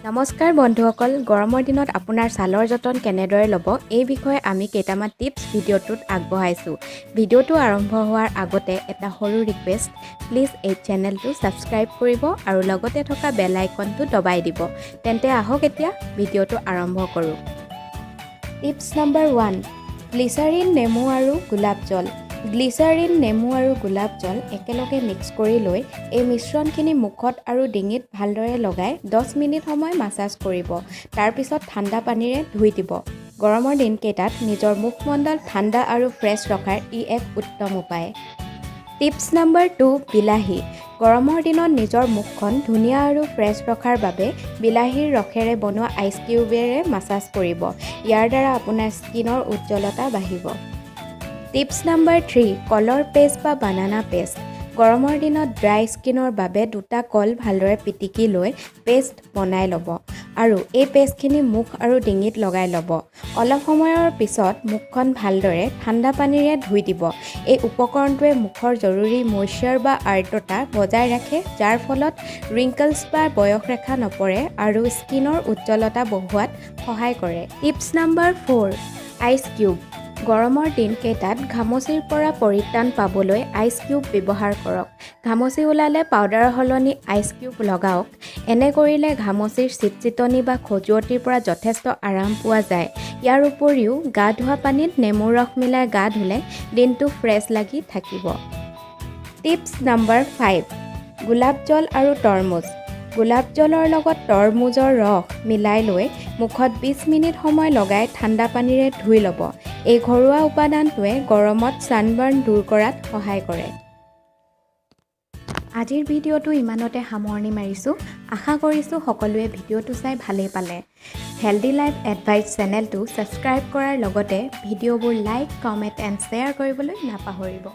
নমস্কাৰ বন্ধুসকল, গৰমৰ দিনত আপোনাৰ ছালৰ যতন কেনেদৰে ল'ব এই বিষয়ে আমি কেইটামান টিপছ ভিডিঅ'টোত আগবঢ়াইছোঁ। ভিডিঅ'টো আৰম্ভ হোৱাৰ আগতে এটা সৰু ৰিকুৱেষ্ট, প্লিজ এই চেনেলটো ছাবস্ক্ৰাইব কৰিব আৰু লগতে থকা বেল আইকনটো দবাই দিব। তেন্তে আহক এতিয়া ভিডিঅ'টো আৰম্ভ কৰোঁ। টিপছ নম্বৰ 1, গ্লিচাৰিন, নেমু আৰু গোলাপ জল। গ্লিচাৰিন, নেমু আৰু গোলাপ জল একেলগে মিক্স কৰি লৈ এই মিশ্ৰণখিনি মুখত আৰু ডিঙিত ভালদৰে লগাই 10 মিনিট সময় মাছাজ কৰিব। তাৰপিছত ঠাণ্ডা পানীৰে ধুই দিব। গৰমৰ দিনকেইটাত নিজৰ মুখমণ্ডল ঠাণ্ডা আৰু ফ্ৰেছ ৰখাৰ ই এক উত্তম উপায়। টিপছ নম্বৰ 2, বিলাহী। গৰমৰ দিনত নিজৰ মুখখন ধুনীয়া আৰু ফ্ৰেছ ৰখাৰ বাবে বিলাহীৰ ৰসেৰে বনোৱা আইচ কিউবেৰে মাছাজ কৰিব। ইয়াৰ দ্বাৰা আপোনাৰ স্কিনৰ উজ্জ্বলতা বাঢ়িব। টিপছ নম্বৰ 3, কলৰ পেষ্ট বা বানানা পেষ্ট। গৰমৰ দিনত ড্ৰাই স্কিনৰ বাবে 2টা কল ভালদৰে পিটিকি লৈ পেষ্ট বনাই ল'ব আৰু এই পেষ্টখিনি মুখ আৰু ডিঙিত লগাই ল'ব। অলপ সময়ৰ পিছত মুখখন ভালদৰে ঠাণ্ডা পানীৰে ধুই দিব। এই উপকৰণটোৱে মুখৰ জৰুৰী মইশ্চাৰ বা আৰ্দ্ৰতা বজাই ৰাখে, যাৰ ফলত ৰিংকলছ বা বয়সৰেখা নপৰে আৰু স্কিনৰ উজ্জ্বলতা বঢ়োৱাত সহায় কৰে। Tips number 4, ice cube. গৰমৰ দিনকেইটাত ঘামচিৰ পৰা পৰিত্ৰাণ পাবলৈ আইচ কিউব ব্যৱহাৰ কৰক। ঘামচি ওলালে পাউডাৰৰ সলনি আইচ কিউব লগাওক। এনে কৰিলে ঘামচিৰ চিটচিটনি বা খজুৱতিৰ পৰা যথেষ্ট আৰাম পোৱা যায়। ইয়াৰ উপৰিও গা ধোৱা পানীত নেমুৰ ৰস মিলাই গা ধুলে দিনটো ফ্ৰেছ লাগি থাকিব। টিপছ নম্বৰ 5, গোলাপ জল আৰু তৰমুজ। গোলাপ জলৰ লগত তৰমুজৰ ৰস মিলাই লৈ মুখত 20 মিনিট সময় লগাই ঠাণ্ডা পানীৰে ধুই ল'ব। এই ঘৰুৱা উপাদানটোৱে গৰমত ছানবাৰ্ণ দূৰ কৰাত সহায় কৰে। আজিৰ ভিডিঅ'টো ইমানতে সামৰণি মাৰিছোঁ। আশা কৰিছোঁ সকলোৱে ভিডিঅ'টো চাই ভালেই পালে। হেল্ডি লাইফ এডভাইচ চেনেলটো ছাবস্ক্ৰাইব কৰাৰ লগতে ভিডিঅ'বোৰ লাইক, কমেণ্ট এণ্ড শ্বেয়াৰ কৰিবলৈ নাপাহৰিব।